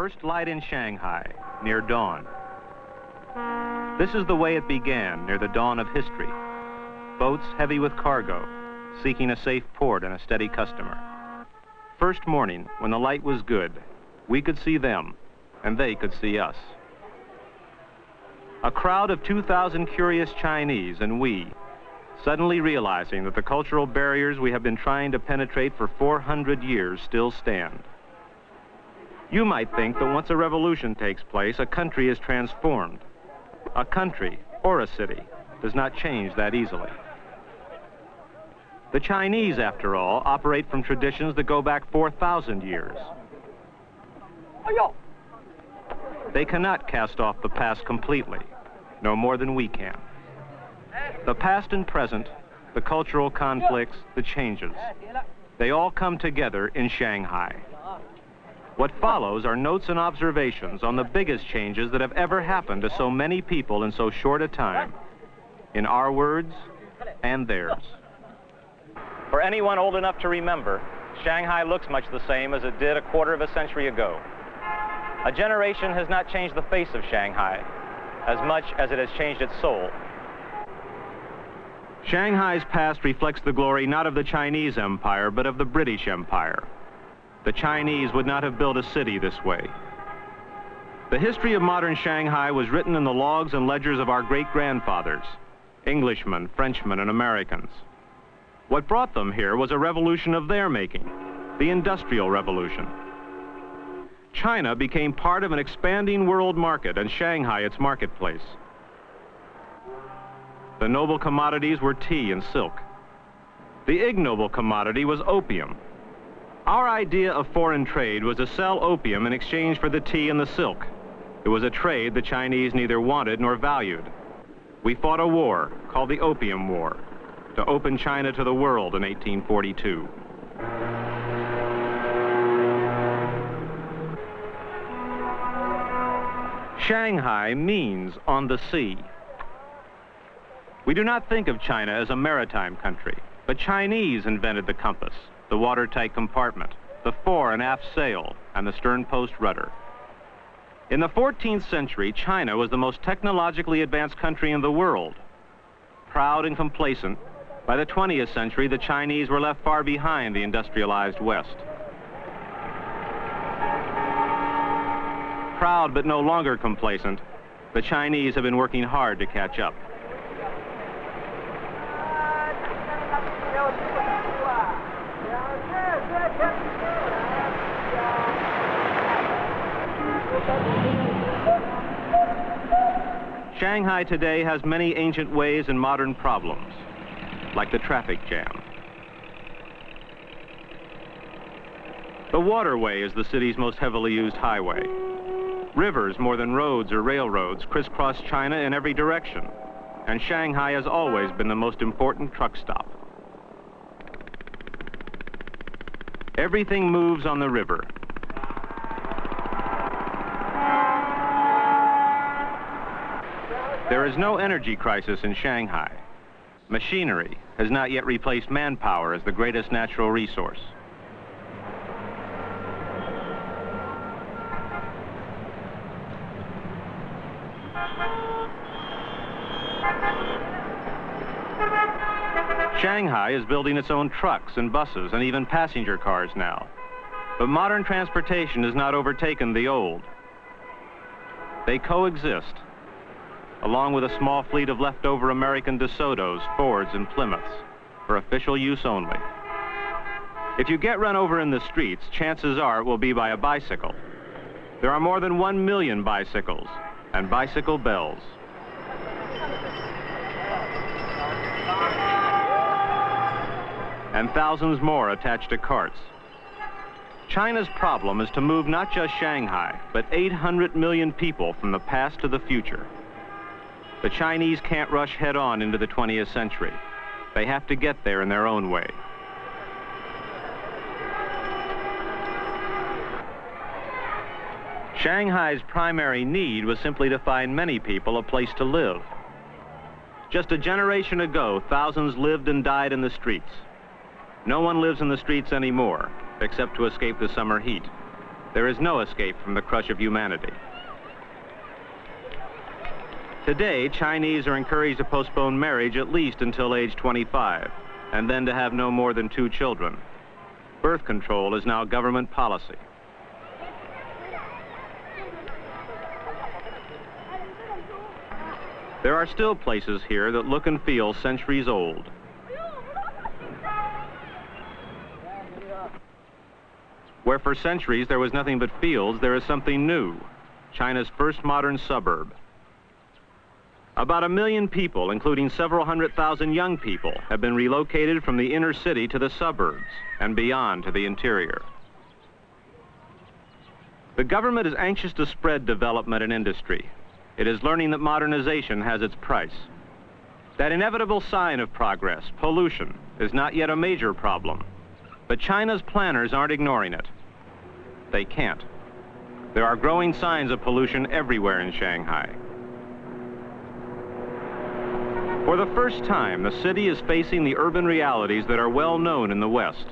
first light in Shanghai, near dawn. This is the way it began, near the dawn of history. Boats heavy with cargo, seeking a safe port and a steady customer. First morning, when the light was good, we could see them, and they could see us. A crowd of 2,000 curious Chinese and we, suddenly realizing that the cultural barriers we have been trying to penetrate for 400 years still stand. You might think that once a revolution takes place, a country is transformed. A country, or a city, does not change that easily. The Chinese, after all, operate from traditions that go back 4,000 years. They cannot cast off the past completely, no more than we can. The past and present, the cultural conflicts, the changes, they all come together in Shanghai. What follows are notes and observations on the biggest changes that have ever happened to so many people in so short a time, in our words and theirs. For anyone old enough to remember, Shanghai looks much the same as it did a quarter of a century ago. A generation has not changed the face of Shanghai as much as it has changed its soul. Shanghai's past reflects the glory not of the Chinese Empire, but of the British Empire. The Chinese would not have built a city this way. The history of modern Shanghai was written in the logs and ledgers of our great-grandfathers, Englishmen, Frenchmen, and Americans. What brought them here was a revolution of their making, the Industrial Revolution. China became part of an expanding world market, and Shanghai its marketplace. The noble commodities were tea and silk. The ignoble commodity was opium. Our idea of foreign trade was to sell opium in exchange for the tea and the silk. It was a trade the Chinese neither wanted nor valued. We fought a war called the Opium War to open China to the world in 1842. Shanghai means on the sea. We do not think of China as a maritime country, but Chinese invented the compass, the watertight compartment, the fore and aft sail, and the stern-post rudder. In the 14th century, China was the most technologically advanced country in the world. Proud and complacent, by the 20th century, the Chinese were left far behind the industrialized West. Proud but no longer complacent, the Chinese have been working hard to catch up. Shanghai today has many ancient ways and modern problems, like the traffic jam. The waterway is the city's most heavily used highway. Rivers, more than roads or railroads, crisscross China in every direction, and Shanghai has always been the most important truck stop. Everything moves on the river. There is no energy crisis in Shanghai. Machinery has not yet replaced manpower as the greatest natural resource. Shanghai is building its own trucks and buses and even passenger cars now. But modern transportation has not overtaken the old. They coexist, along with a small fleet of leftover American DeSotos, Fords, and Plymouths, for official use only. If you get run over in the streets, chances are it will be by a bicycle. There are more than 1 million bicycles and bicycle bells. And thousands more attached to carts. China's problem is to move not just Shanghai, but 800 million people from the past to the future. The Chinese can't rush head-on into the 20th century. They have to get there in their own way. Shanghai's primary need was simply to find many people a place to live. Just a generation ago, thousands lived and died in the streets. No one lives in the streets anymore, except to escape the summer heat. There is no escape from the crush of humanity. Today, Chinese are encouraged to postpone marriage at least until age 25, and then to have no more than 2 children. Birth control is now government policy. There are still places here that look and feel centuries old. Where for centuries there was nothing but fields, there is something new, China's first modern suburb. About 1 million people, including several 100,000 young people, have been relocated from the inner city to the suburbs and beyond to the interior. The government is anxious to spread development and industry. It is learning that modernization has its price. That inevitable sign of progress, pollution, is not yet a major problem. But China's planners aren't ignoring it. They can't. There are growing signs of pollution everywhere in Shanghai. For the first time, the city is facing the urban realities that are well known in the West.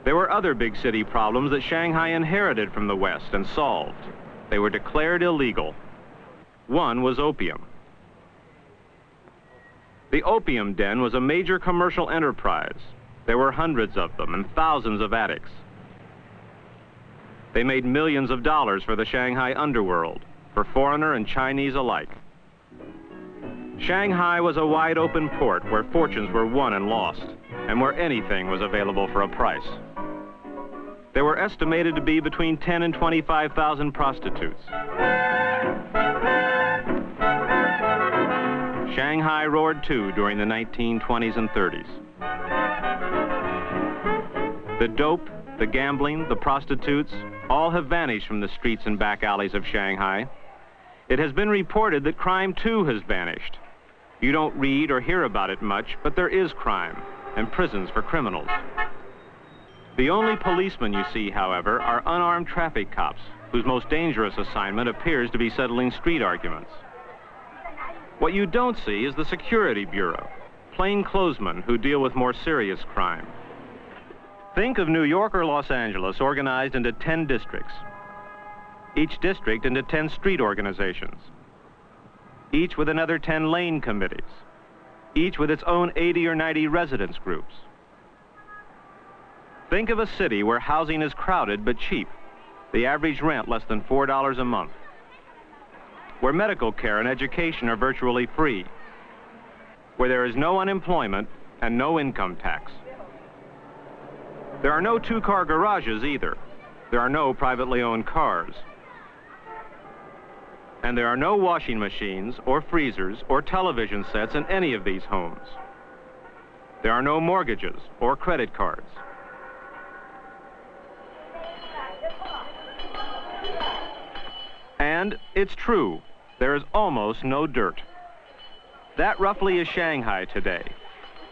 There were other big city problems that Shanghai inherited from the West and solved. They were declared illegal. One was opium. The opium den was a major commercial enterprise. There were hundreds of them and thousands of addicts. They made millions of dollars for the Shanghai underworld, for foreigner and Chinese alike. Shanghai was a wide-open port where fortunes were won and lost, and where anything was available for a price. There were estimated to be between 10 and 25,000 prostitutes. Shanghai roared too during the 1920s and 30s. The dope, the gambling, the prostitutes, all have vanished from the streets and back alleys of Shanghai. It has been reported that crime too has vanished. You don't read or hear about it much, but there is crime, and prisons for criminals. The only policemen you see, however, are unarmed traffic cops, whose most dangerous assignment appears to be settling street arguments. What you don't see is the Security Bureau, plainclothesmen who deal with more serious crime. Think of New York or Los Angeles organized into 10 districts, each district into 10 street organizations, each with another 10 lane committees, each with its own 80 or 90 residence groups. Think of a city where housing is crowded but cheap, the average rent less than $4 a month, where medical care and education are virtually free, where there is no unemployment and no income tax. There are no two-car garages either. There are no privately owned cars. And there are no washing machines or freezers or television sets in any of these homes. There are no mortgages or credit cards. And it's true, there is almost no dirt. That roughly is Shanghai today.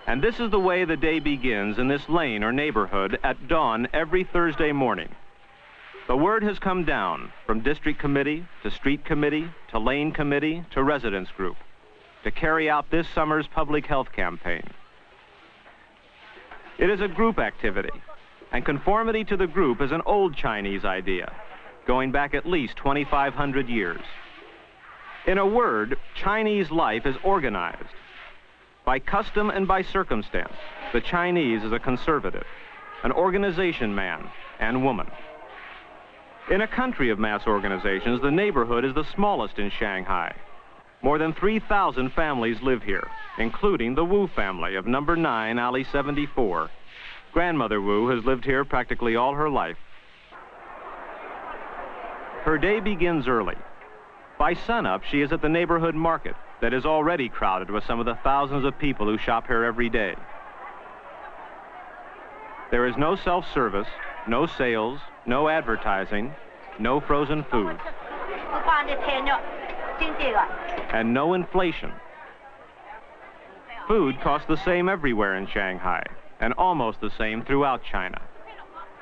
And this is the way the day begins in this lane or neighborhood at dawn every Thursday morning. The word has come down from district committee to street committee to lane committee to residence group to carry out this summer's public health campaign. It is a group activity, and conformity to the group is an old Chinese idea, going back at least 2,500 years. In a word, Chinese life is organized. By custom and by circumstance, the Chinese is a conservative, an organization man and woman. In a country of mass organizations, the neighborhood is the smallest in Shanghai. More than 3,000 families live here, including the Wu family of number 9, alley 74. Grandmother Wu has lived here practically all her life. Her day begins early. By sunup, she is at the neighborhood market that is already crowded with some of the thousands of people who shop here every day. There is no self-service, no sales, no advertising, no frozen food, and no inflation. Food costs the same everywhere in Shanghai, and almost the same throughout China.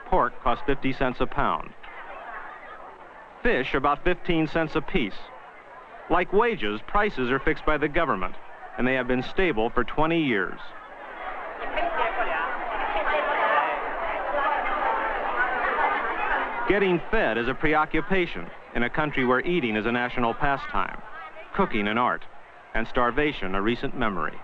Pork costs 50 cents a pound. Fish about 15 cents a piece. Like wages, prices are fixed by the government, and they have been stable for 20 years. Getting fed is a preoccupation in a country where eating is a national pastime, cooking an art, and starvation a recent memory.